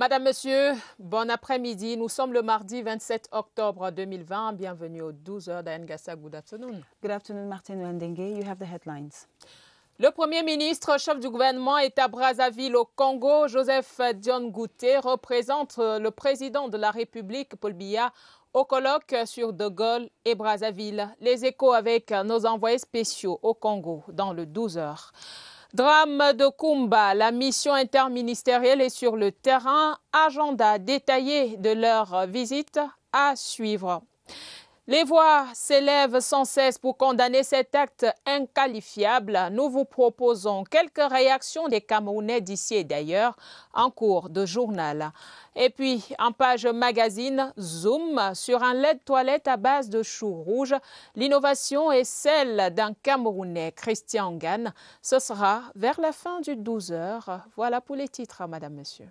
Madame, Monsieur, bon après-midi. Nous sommes le mardi 27 octobre 2020. Bienvenue aux 12h d'Angassa. Good afternoon. Good afternoon, Martin Ndengue. You have the headlines. Le Premier ministre, chef du gouvernement, est à Brazzaville au Congo. Joseph Dion Ngouté représente le président de la République, Paul Biya, au colloque sur De Gaulle et Brazzaville. Les échos avec nos envoyés spéciaux au Congo dans le 12h. Drame de Kumba, la mission interministérielle est sur le terrain. Agenda détaillé de leur visite à suivre. Les voix s'élèvent sans cesse pour condamner cet acte inqualifiable. Nous vous proposons quelques réactions des Camerounais d'ici et d'ailleurs en cours de journal. Et puis, en page magazine, zoom sur un lait de toilette à base de choux rouges. L'innovation est celle d'un Camerounais, Christian Gann. Ce sera vers la fin du 12h. Voilà pour les titres, Madame, Monsieur.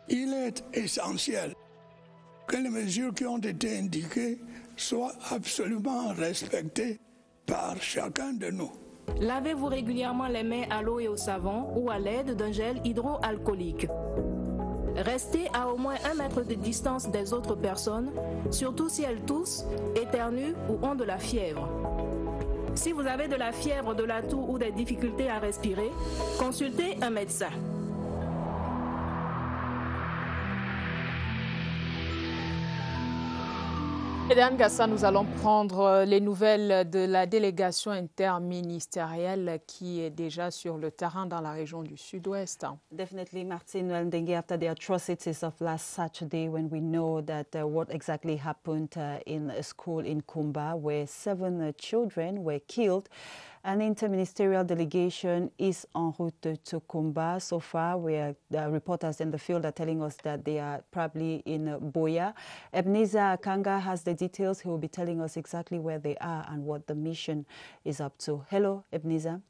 Il est essentiel que les mesures qui ont été indiquées soient absolument respectées par chacun de nous. Lavez-vous régulièrement les mains à l'eau et au savon ou à l'aide d'un gel hydroalcoolique. Restez à au moins 1 mètre de distance des autres personnes, surtout si elles toussent, éternuent ou ont de la fièvre. Si vous avez de la fièvre, de la toux ou des difficultés à respirer, consultez un médecin. Mesdames, Gassa, nous allons prendre les nouvelles de la délégation interministérielle qui est déjà sur le terrain dans la région du Sud-Ouest. Definitely, Martin Ndengue, after the atrocities of last Saturday, when we know that what exactly happened in a school in Kumba, where 7 children were killed. An interministerial delegation is en route to Kumba. So far, the reporters in the field are telling us that they are probably in Boya. Ebenezer Akanga has the details. He will be telling us exactly where they are and what the mission is up to. Hello, Ebenezer.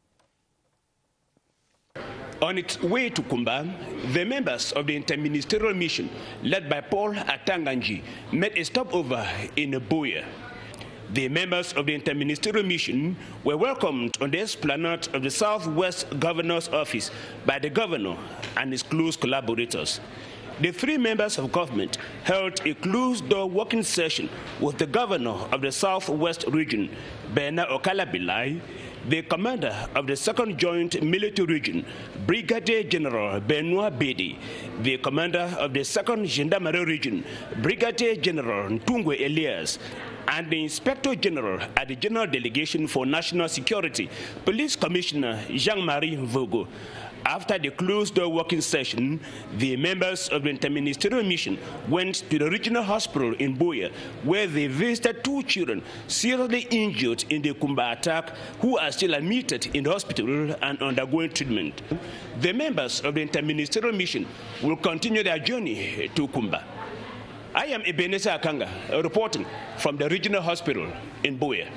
On its way to Kumba, the members of the interministerial mission, led by Paul Atanganji, made a stopover in Boya. The members of the interministerial mission were welcomed on the esplanade of the Southwest Governor's Office by the governor and his close collaborators. The 3 members of government held a closed-door working session with the governor of the Southwest region, Bernard Okalabilai, the commander of the 2nd Joint Military Region, Brigadier General Benoit Bedi, the commander of the 2nd Gendarmerie Region, Brigadier General Ntungwe Elias, and the Inspector General at the General Delegation for National Security, Police Commissioner Jean-Marie Vogo. After the closed-door working session, the members of the interministerial mission went to the regional hospital in Boya, where they visited 2 children seriously injured in the Kumba attack, who are still admitted in the hospital and undergoing treatment. The members of the interministerial mission will continue their journey to Kumba. I am Ebenezer Akanga, reporting from the regional hospital in Boya.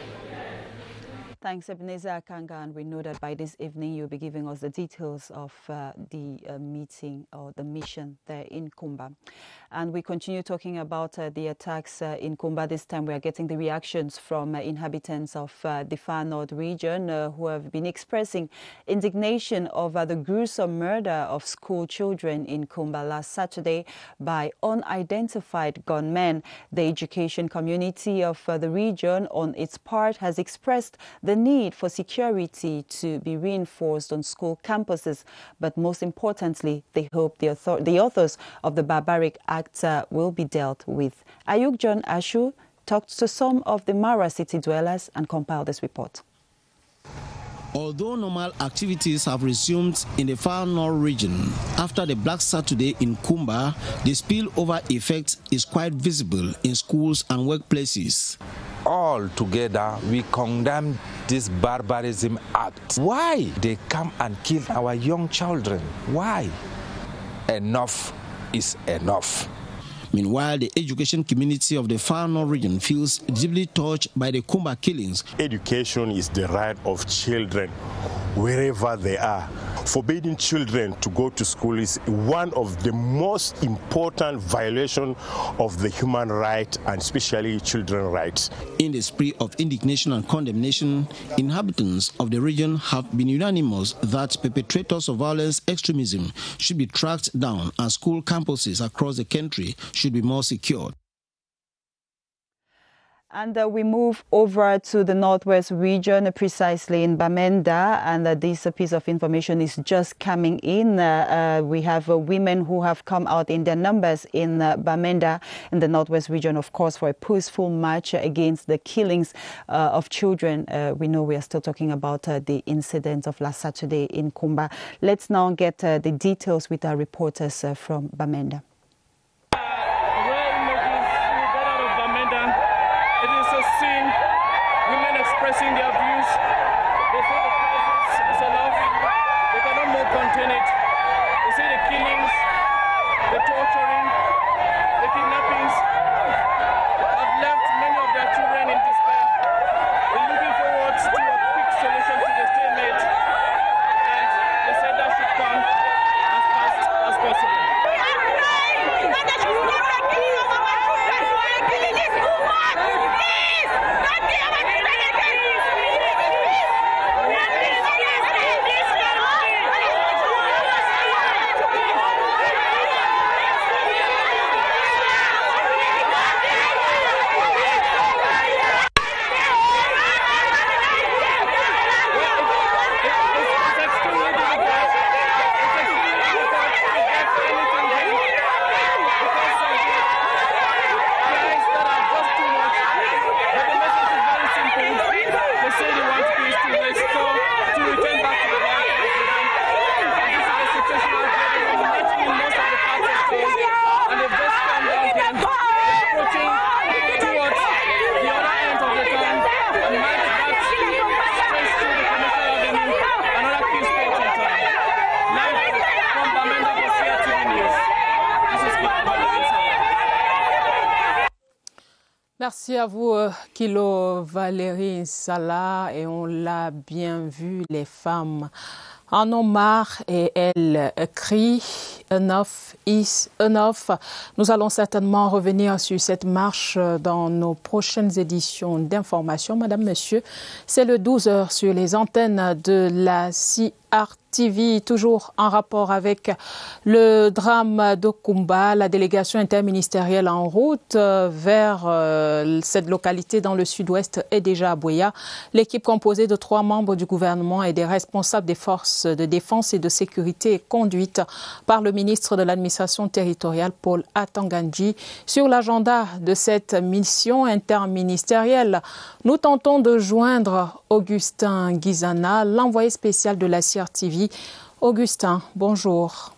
Thanks, Ebenezer Akanga, and we know that by this evening you'll be giving us the details of the meeting or the mission there in Kumba. And we continue talking about the attacks in Kumba. This time we are getting the reactions from inhabitants of the Far North region who have been expressing indignation over the gruesome murder of school children in Kumba last Saturday by unidentified gunmen. The education community of the region, on its part, has expressed the need for security to be reinforced on school campuses, but most importantly, they hope the authors of the barbaric act will be dealt with. Ayuk John Ashu talked to some of the Mara city dwellers and compiled this report. Although normal activities have resumed in the Far North region after the Black Saturday in Kumba, the spillover effect is quite visible in schools and workplaces. All together, we condemn this barbarism act. Why they come and kill our young children? Why? Enough is enough. Meanwhile, the education community of the Far North region feels deeply touched by the Kumba killings. Education is the right of children wherever they are. forbidding children to go to school is one of the most important violations of the human right and especially children's rights. In the spirit of indignation and condemnation, inhabitants of the region have been unanimous that perpetrators of violence extremism should be tracked down and school campuses across the country should be more secured. And we move over to the Northwest region, precisely in Bamenda, and this piece of information is just coming in. We have women who have come out in their numbers in Bamenda, in the Northwest region, of course, for a peaceful march against the killings of children. We know we are still talking about the incident of last Saturday in Kumba. Let's now get the details with our reporters from Bamenda. Expressing their views. They say the crisis is enough. They cannot more contain it. They say the killings, the torturing, the kidnappings have left many of their children in despair. They're looking forward to a quick solution to the stalemate, and they say that should come as fast as possible. Merci à vous, Kilo Valérie Salah, et on l'a bien vu, les femmes en ont marre et elles crient « Enough is enough ». Nous allons certainement revenir sur cette marche dans nos prochaines éditions d'information. Madame, Monsieur, c'est le 12h sur les antennes de la CRTV, toujours en rapport avec le drame de Kumba. La délégation interministérielle en route vers cette localité dans le sud-ouest est déjà à Buea. L'équipe composée de 3 membres du gouvernement et des responsables des forces de défense et de sécurité est conduite par le ministre de l'administration territoriale, Paul Atangandji. Sur l'agenda de cette mission interministérielle, nous tentons de joindre Augustin Guizana, l'envoyé spécial de la CRTV. Augustin, bonjour.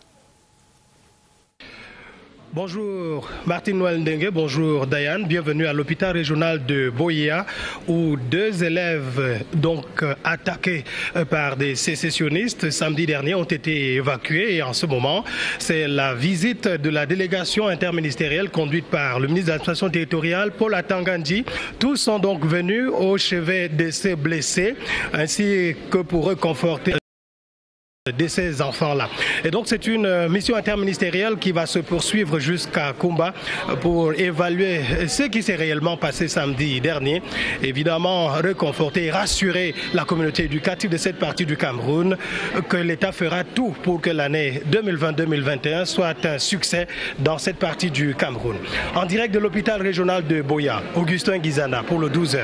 Bonjour Martine Noël Ndengue, bonjour Diane, bienvenue à l'hôpital régional de Buea où 2 élèves attaqués par des sécessionnistes samedi dernier ont été évacués et en ce moment c'est la visite de la délégation interministérielle conduite par le ministre de l'administration territoriale Paul Atangandji. Tous sont donc venus au chevet de ces blessés ainsi que pour réconforter de ces enfants-là. Et donc c'est une mission interministérielle qui va se poursuivre jusqu'à Kumba pour évaluer ce qui s'est réellement passé samedi dernier. Évidemment, réconforter et rassurer la communauté éducative de cette partie du Cameroun que l'État fera tout pour que l'année 2020-2021 soit un succès dans cette partie du Cameroun. En direct de l'hôpital régional de Buea, Augustin Guizana pour le 12h.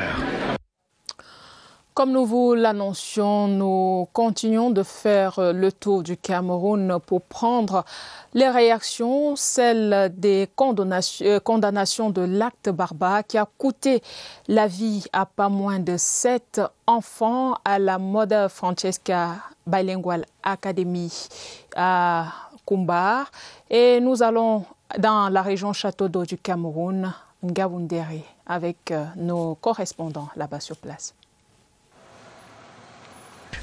Comme nous vous l'annoncions, nous continuons de faire le tour du Cameroun pour prendre les réactions, celles des condamnations de l'acte barbare qui a coûté la vie à pas moins de 7 enfants à la Mother Francesca Bilingual Academy à Kumba. Et nous allons dans la région Château d'Eau du Cameroun, Ngaoundéré, avec nos correspondants là-bas sur place.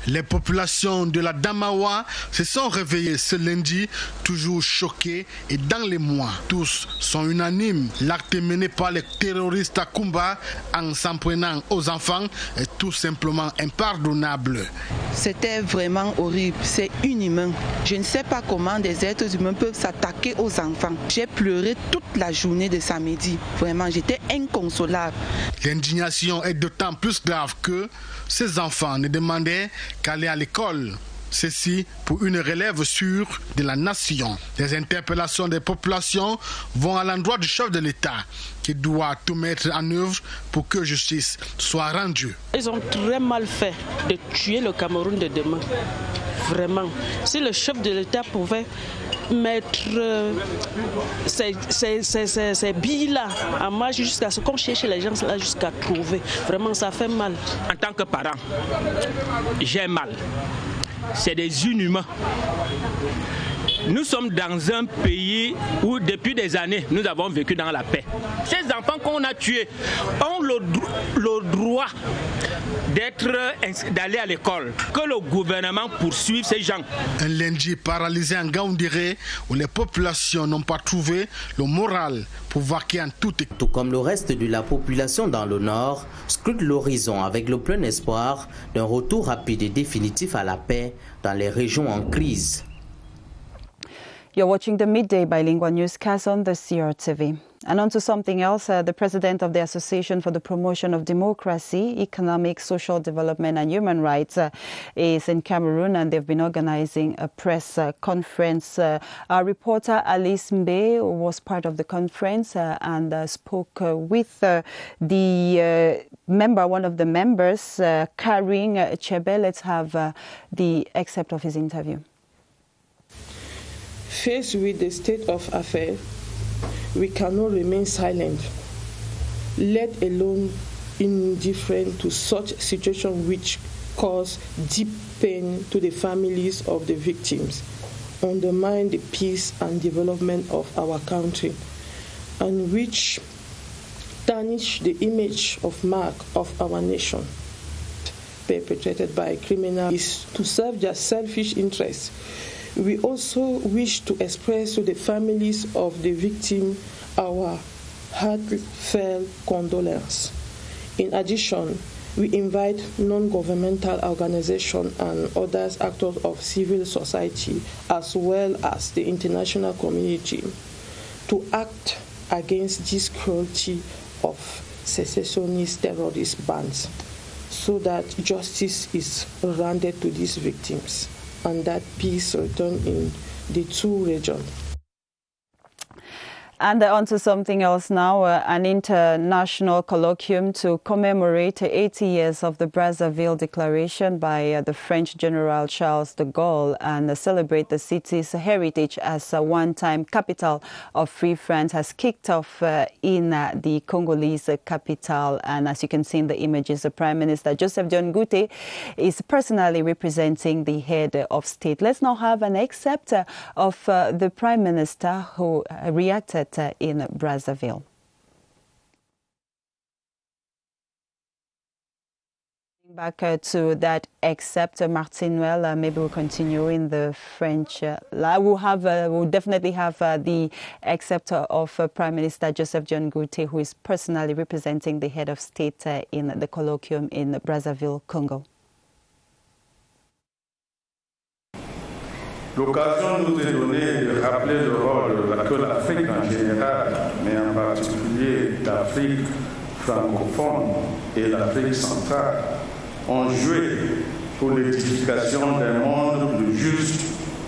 Les populations de la Damawa se sont réveillées ce lundi, toujours choquées et dans les mois. Tous sont unanimes. L'acte mené par les terroristes à Kumba en s'en prenant aux enfants est tout simplement impardonnable. C'était vraiment horrible, c'est inhumain. Je ne sais pas comment des êtres humains peuvent s'attaquer aux enfants. J'ai pleuré toute la journée de samedi. Vraiment, j'étais inconsolable. L'indignation est d'autant plus grave que ces enfants ne demandaient qu'à aller à l'école. Ceci pour une relève sûre de la nation. Les interpellations des populations vont à l'endroit du chef de l'État qui doit tout mettre en œuvre pour que justice soit rendue. Ils ont très mal fait de tuer le Cameroun de demain. Vraiment. Si le chef de l'État pouvait mettre ces billes-là en marche jusqu'à ce qu'on cherche les gens là jusqu'à trouver. Vraiment, ça fait mal. En tant que parent, j'ai mal. C'est des inhumains. Nous sommes dans un pays où depuis des années, nous avons vécu dans la paix. Ces enfants qu'on a tués ont le droit d'aller à l'école. Que le gouvernement poursuive ces gens. Un lundi paralysé en Gaoundéré où les populations n'ont pas trouvé le moral pour vaquer en tout. Tout comme le reste de la population dans le nord, scrute l'horizon avec le plein espoir d'un retour rapide et définitif à la paix dans les régions en crise. You're watching the Midday Bilingual Newscast on the CRTV. And on to something else, the president of the Association for the Promotion of Democracy, Economic, Social Development and Human Rights is in Cameroon, and they've been organizing a press conference. Our reporter Alice Mbe was part of the conference and spoke with the member, one of the members, Karing Chebe. Let's have the excerpt of his interview. Faced with the state of affairs, we cannot remain silent, let alone indifferent to such situations which cause deep pain to the families of the victims, undermine the peace and development of our country, and which tarnish the image of mark of our nation. Perpetrated by criminals is to serve their selfish interests. We also wish to express to the families of the victim our heartfelt condolence. In addition, we invite non-governmental organizations and other actors of civil society, as well as the international community, to act against this cruelty of secessionist terrorist bands, so that justice is rendered to these victims and that peace return in the two regions. And on to something else now, an international colloquium to commemorate 80 years of the Brazzaville Declaration by the French General Charles de Gaulle and celebrate the city's heritage as a one-time capital of Free France has kicked off in the Congolese capital. And as you can see in the images, the Prime Minister Joseph John Gute is personally representing the head of state. Let's now have an excerpt of the Prime Minister who reacted in Brazzaville. Back to that except Martin Well, maybe we'll continue in the French. We'll definitely have the except of Prime Minister Joseph John Gute, who is personally representing the head of state in the colloquium in Brazzaville, Congo. L'occasion nous est donnée de rappeler le rôle que l'Afrique en général, mais en particulier l'Afrique francophone et l'Afrique centrale, ont joué pour l'édification d'un monde plus juste,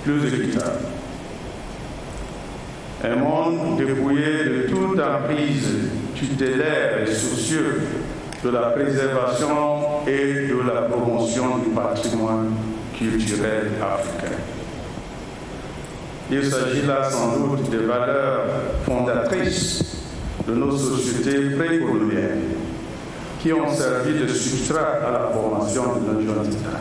plus équitable. Un monde dépouillé de toute emprise tutélaire et soucieux de la préservation et de la promotion du patrimoine culturel africain. Il s'agit là sans doute des valeurs fondatrices de nos sociétés précoloniales qui ont servi de substrat à la formation de notre jeune État.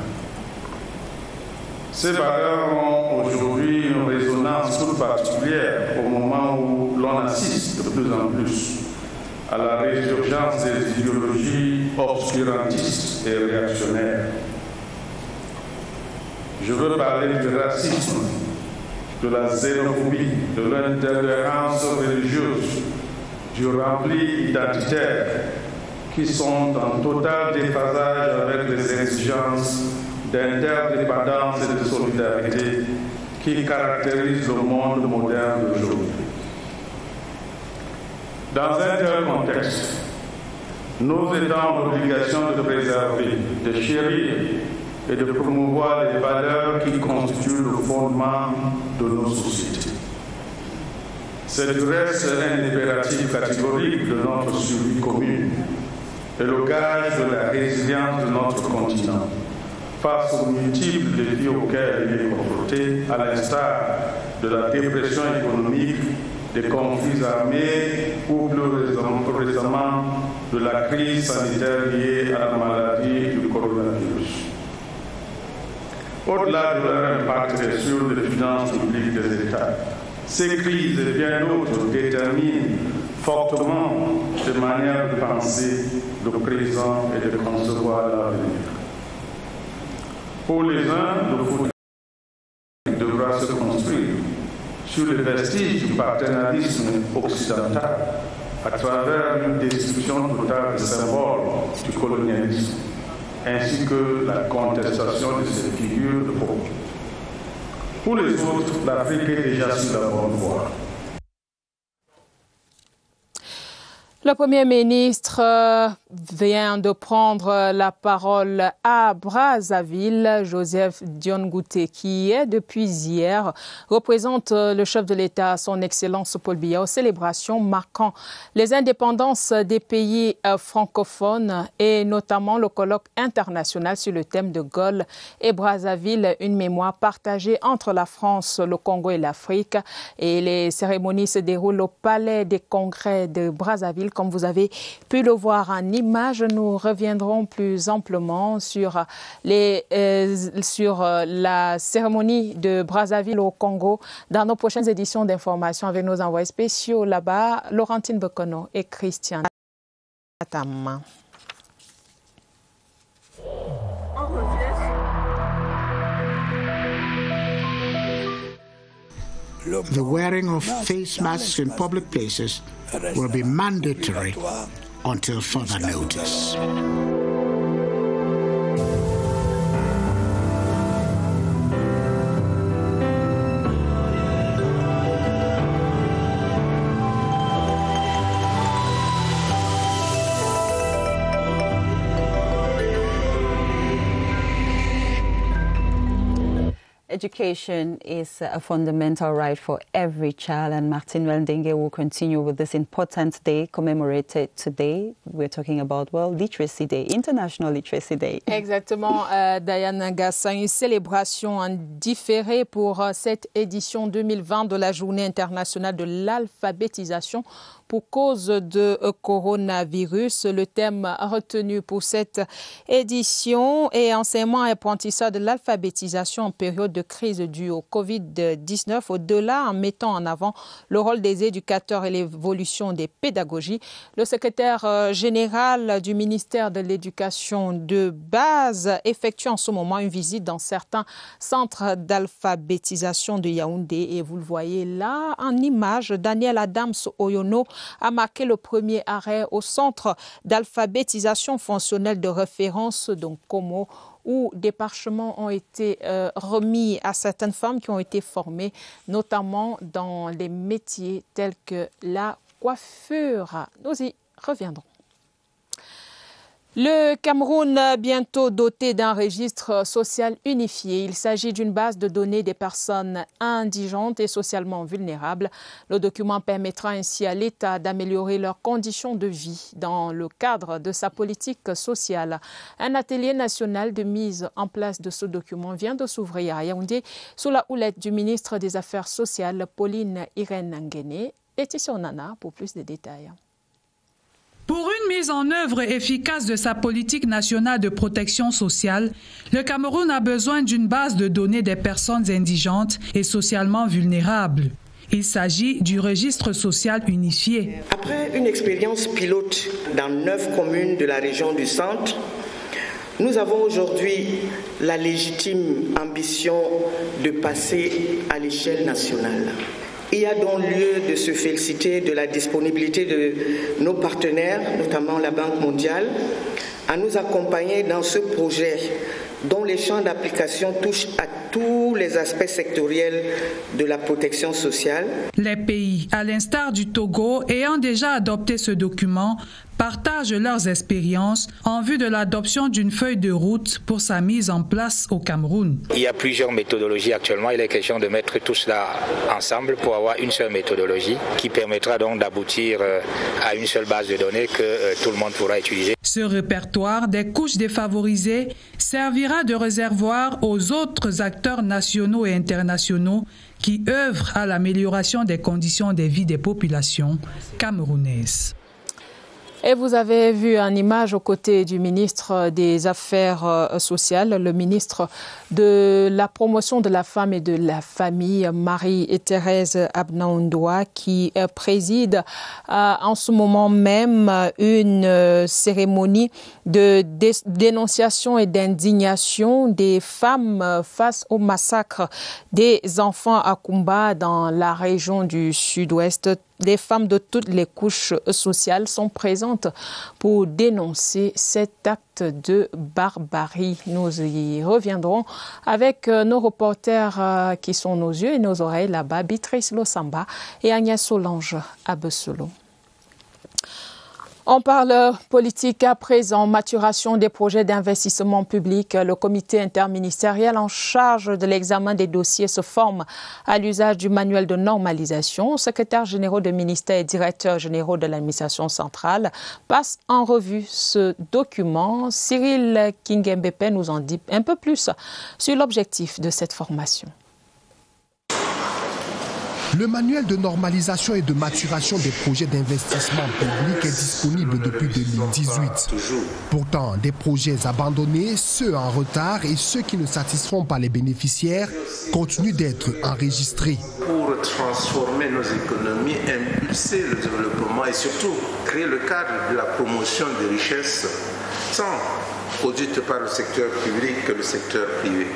Ces valeurs ont aujourd'hui une résonance toute particulière au moment où l'on assiste de plus en plus à la résurgence des idéologies obscurantistes et réactionnaires. Je veux parler du racisme, de la xénophobie, de l'intolérance religieuse, du repli identitaire, qui sont en total déphasage avec les exigences d'interdépendance et de solidarité qui caractérisent le monde moderne d'aujourd'hui. Dans un tel contexte, nous étant l'obligation de préserver, de chérir et de promouvoir les valeurs qui constituent le fondement de nos sociétés. C'est du reste un impératif catégorique de notre survie commune et le gage de la résilience de notre continent face aux multiples défis auxquels il est confronté, à l'instar de la dépression économique, des conflits armés ou plus récemment de la crise sanitaire liée à la maladie du coronavirus. Au-delà de leur impact sur les finances publiques des États, ces crises et bien d'autres déterminent fortement de manière de penser le présent et de concevoir l'avenir. Pour les uns, le futur devra se construire sur les vestiges du paternalisme occidental à travers une destruction totale des symboles du colonialisme, ainsi que la contestation de ces figures de pauvreté. Pour les autres, l'Afrique est déjà sur la bonne voie. Le Premier ministre vient de prendre la parole à Brazzaville. Joseph Dion Ngouté, qui est depuis hier, représente le chef de l'État, son Excellence Paul Biya, aux célébrations marquant les indépendances des pays francophones et notamment le colloque international sur le thème de Gaulle et Brazzaville, une mémoire partagée entre la France, le Congo et l'Afrique. Et les cérémonies se déroulent au Palais des Congrès de Brazzaville. Comme vous avez pu le voir en image, nous reviendrons plus amplement sur la cérémonie de Brazzaville au Congo dans nos prochaines éditions d'information avec nos envoyés spéciaux là-bas, Laurentine Bekono et Christian Atama. The wearing of face masks in public places will be mandatory until further notice. Education is a fundamental right for every child, and Martin Ndenge will continue with this important day commemorated today. We're talking about World Literacy Day, International Literacy Day. Exactement, Diane Gassin, une célébration en différé pour cette édition 2020 de la Journée internationale de l'alphabétisation pour cause de coronavirus. Le thème retenu pour cette édition est enseignement et apprentissage de l'alphabétisation en période de crise due au Covid-19, au-delà en mettant en avant le rôle des éducateurs et l'évolution des pédagogies. Le secrétaire général du ministère de l'Éducation de base effectue en ce moment une visite dans certains centres d'alphabétisation de Yaoundé. Et vous le voyez là en image, Daniel Adams Oyono a marqué le premier arrêt au centre d'alphabétisation fonctionnelle de référence, donc Como, où des parchemins ont été remis à certaines femmes qui ont été formées, notamment dans les métiers tels que la coiffure. Nous y reviendrons. Le Cameroun bientôt doté d'un registre social unifié. Il s'agit d'une base de données des personnes indigentes et socialement vulnérables. Le document permettra ainsi à l'État d'améliorer leurs conditions de vie dans le cadre de sa politique sociale. Un atelier national de mise en place de ce document vient de s'ouvrir à Yaoundé sous la houlette du ministre des Affaires sociales, Pauline Irène Nguéné. Laetitia Onana pour plus de détails. Pour une mise en œuvre efficace de sa politique nationale de protection sociale, le Cameroun a besoin d'une base de données des personnes indigentes et socialement vulnérables. Il s'agit du registre social unifié. Après une expérience pilote dans 9 communes de la région du Centre, Nous avons aujourd'hui la légitime ambition de passer à l'échelle nationale. Il y a donc lieu de se féliciter de la disponibilité de nos partenaires, notamment la Banque mondiale, à nous accompagner dans ce projet dont les champs d'application touchent à tous les aspects sectoriels de la protection sociale. Les pays, à l'instar du Togo, ayant déjà adopté ce document, partagent leurs expériences en vue de l'adoption d'une feuille de route pour sa mise en place au Cameroun. Il y a plusieurs méthodologies actuellement. Il est question de mettre tout cela ensemble pour avoir une seule méthodologie qui permettra donc d'aboutir à une seule base de données que tout le monde pourra utiliser. Ce répertoire des couches défavorisées servira de réservoir aux autres acteurs nationaux et internationaux qui œuvrent à l'amélioration des conditions de vie des populations camerounaises. Et vous avez vu en image aux côtés du ministre des Affaires sociales, le ministre de la promotion de la femme et de la famille, Marie-Thérèse Abnaoundoua, qui préside en ce moment même une cérémonie de dénonciation et d'indignation des femmes face au massacre des enfants à Kumba dans la région du Sud-Ouest. Les femmes de toutes les couches sociales sont présentes pour dénoncer cet acte de barbarie. Nous y reviendrons avec nos reporters qui sont nos yeux et nos oreilles là-bas, Béatrice Losamba et Agnès Solange à Besselo. On parle politique à présent, maturation des projets d'investissement public. Le comité interministériel en charge de l'examen des dossiers se forme à l'usage du manuel de normalisation. Secrétaires généraux de ministère et directeurs généraux de l'administration centrale passent en revue ce document. Cyril Kingembepe nous en dit un peu plus sur l'objectif de cette formation. Le manuel de normalisation et de maturation des projets d'investissement public est disponible depuis 2018. Pourtant, des projets abandonnés, ceux en retard et ceux qui ne satisfont pas les bénéficiaires continuent d'être enregistrés. Pour transformer nos économies, impulser le développement et surtout créer le cadre de la promotion des richesses, tant produites par le secteur public que le secteur privé.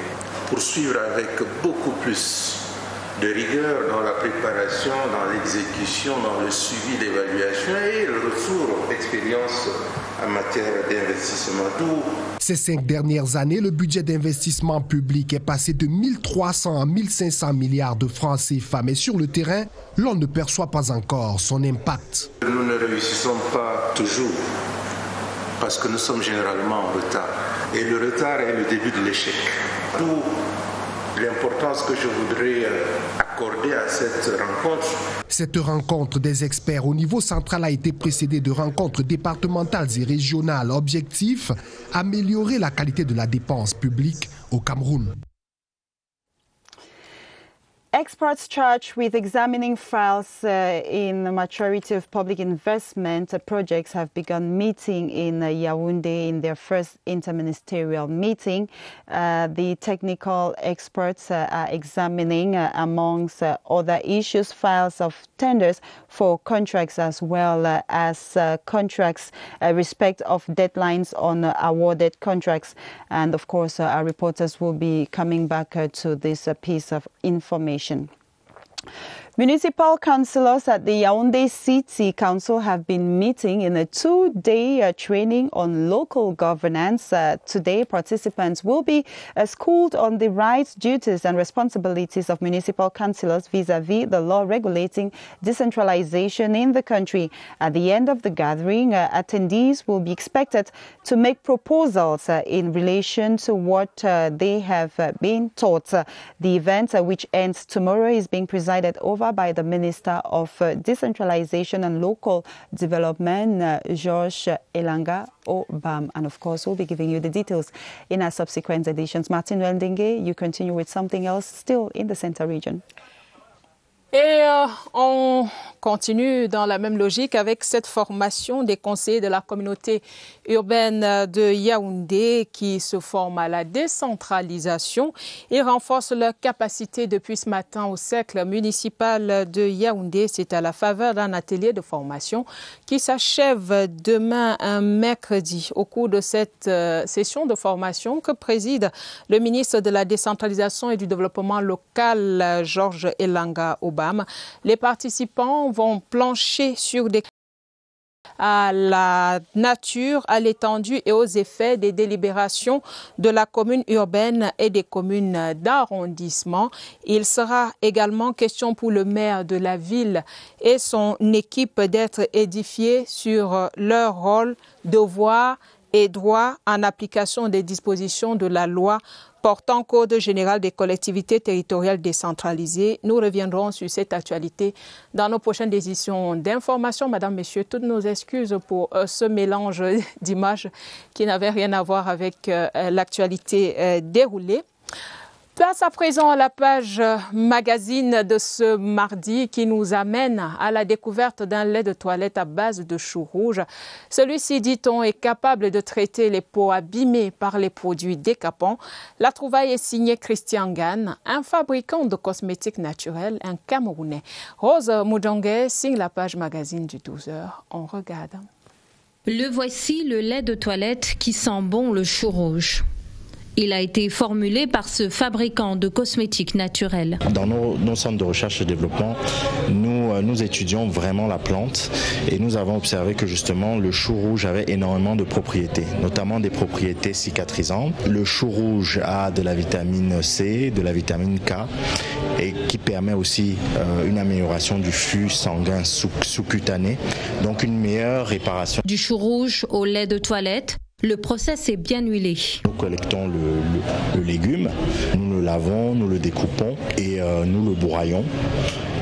Poursuivre avec beaucoup plus de rigueur dans la préparation, dans l'exécution, dans le suivi d'évaluation et le retour d'expérience en matière d'investissement. Ces 5 dernières années, le budget d'investissement public est passé de 1300 à 1500 milliards de francs CFA. Mais sur le terrain, l'on ne perçoit pas encore son impact. Nous ne réussissons pas toujours parce que nous sommes généralement en retard. Et le retard est le début de l'échec. D'où l'importance que je voudrais accorder à cette rencontre. Cette rencontre des experts au niveau central a été précédée de rencontres départementales et régionales. Objectif, améliorer la qualité de la dépense publique au Cameroun. Experts charged with examining files in the maturity of public investment projects have begun meeting in Yaoundé in their first interministerial meeting. The technical experts are examining, amongst other issues, files of tenders for contracts as well as contracts, respect of deadlines on awarded contracts. And of course, our reporters will be coming back to this piece of information. Municipal councillors at the Yaoundé City Council have been meeting in a 2-day training on local governance. Today, participants will be schooled on the rights, duties and responsibilities of municipal councillors vis-à-vis the law regulating decentralization in the country. At the end of the gathering, attendees will be expected to make proposals in relation to what they have been taught. The event, which ends tomorrow, is being presided over by the Minister of Decentralization and Local Development, Georges Elanga Obam. And of course, we'll be giving you the details in our subsequent editions. Martin Wendenge, you continue with something else still in the Center region. Et on continue dans la même logique avec cette formation des conseillers de la communauté urbaine de Yaoundé qui se forment à la décentralisation et renforcent leur capacité depuis ce matin au cercle municipal de Yaoundé. C'est à la faveur d'un atelier de formation qui s'achève demain, un mercredi. Au cours de cette session de formation que préside le ministre de la décentralisation et du développement local, Georges Elanga Obama, les participants vont plancher sur des à la nature, à l'étendue et aux effets des délibérations de la commune urbaine et des communes d'arrondissement. Il sera également question pour le maire de la ville et son équipe d'être édifiés sur leur rôle, devoirs et droits en application des dispositions de la loi portant Code général des collectivités territoriales décentralisées. Nous reviendrons sur cette actualité dans nos prochaines éditions d'information. Madame, Messieurs, toutes nos excuses pour ce mélange d'images qui n'avait rien à voir avec l'actualité déroulée. Place à présent à la page magazine de ce mardi qui nous amène à la découverte d'un lait de toilette à base de chou rouge. Celui-ci, dit-on, est capable de traiter les peaux abîmées par les produits décapants. La trouvaille est signée Christian Gan, un fabricant de cosmétiques naturels, un Camerounais. Rose Moudjongue signe la page magazine du 12h. On regarde. Le voici, le lait de toilette qui sent bon le chou rouge. Il a été formulé par ce fabricant de cosmétiques naturels. Dans nos centres de recherche et développement, nous étudions vraiment la plante et nous avons observé que justement le chou rouge avait énormément de propriétés, notamment des propriétés cicatrisantes. Le chou rouge a de la vitamine C, de la vitamine K et qui permet aussi une amélioration du flux sanguin sous-cutané, donc une meilleure réparation. Du chou rouge au lait de toilette. Le process est bien huilé. Nous collectons le légume, nous le lavons, nous le découpons et nous le broyons.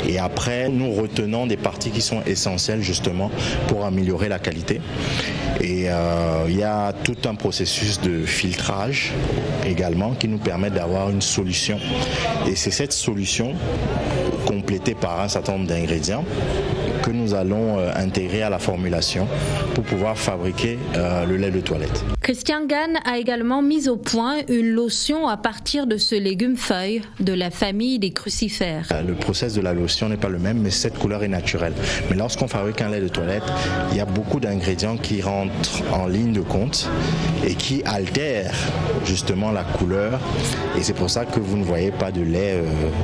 Et après, nous retenons des parties qui sont essentielles justement pour améliorer la qualité. Et il y a tout un processus de filtrage également qui nous permet d'avoir une solution. Et c'est cette solution complétée par un certain nombre d'ingrédients que nous allons intégrer à la formulation pour pouvoir fabriquer le lait de toilette. Christian Gan a également mis au point une lotion à partir de ce légume-feuille de la famille des crucifères. Le process de la lotion n'est pas le même, mais cette couleur est naturelle. Mais lorsqu'on fabrique un lait de toilette, il y a beaucoup d'ingrédients qui rentrent en ligne de compte et qui altèrent justement la couleur. Et c'est pour ça que vous ne voyez pas de lait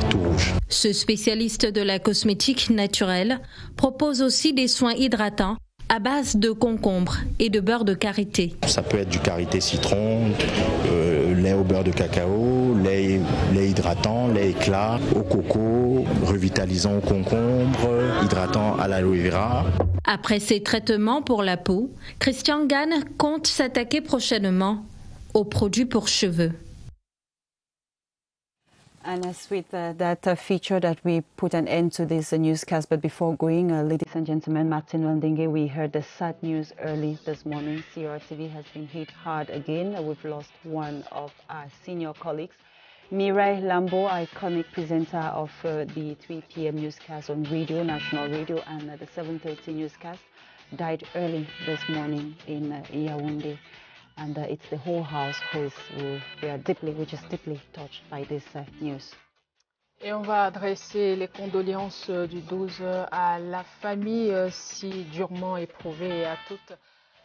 tout rouge. Ce spécialiste de la cosmétique naturelle propose aussi des soins hydratants à base de concombre et de beurre de karité. Ça peut être du karité citron, lait au beurre de cacao, lait hydratant, lait éclat, au coco, revitalisant au concombre, hydratant à l'aloe vera. Après ces traitements pour la peau, Christian Gan compte s'attaquer prochainement aux produits pour cheveux. And as with that feature that we put an end to this newscast, but before going, ladies and gentlemen, Martin Wandenge, we heard the sad news early this morning. CRTV has been hit hard again. We've lost one of our senior colleagues. Mireille Lambeau, iconic presenter of the 3 p.m. newscast on radio, national radio, and the 7:30 newscast, died early this morning in Yaoundé. And it's the whole house which is deeply touched by this news. Et on va adresser les condoléances du 12 à la famille si durement éprouvée et à toute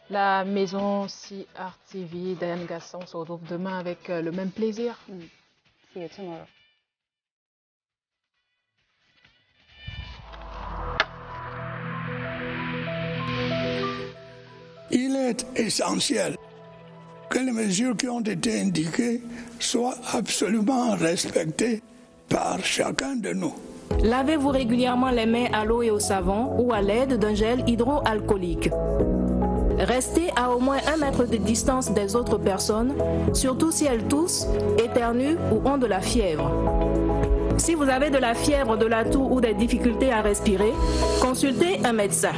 la maison CRTV. Diane Gasson se retrouve demain avec le même plaisir. See you tomorrow. Il est essentiel que les mesures qui ont été indiquées soient absolument respectées par chacun de nous. Lavez-vous régulièrement les mains à l'eau et au savon ou à l'aide d'un gel hydroalcoolique. Restez à au moins 1 mètre de distance des autres personnes, surtout si elles toussent, éternuent ou ont de la fièvre. Si vous avez de la fièvre, de la toux ou des difficultés à respirer, consultez un médecin.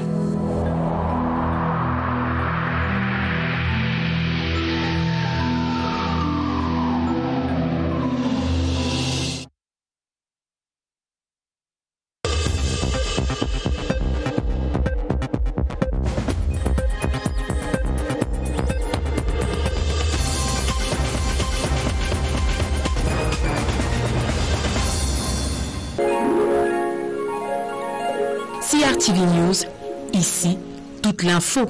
CRTV News, ici, toute l'info.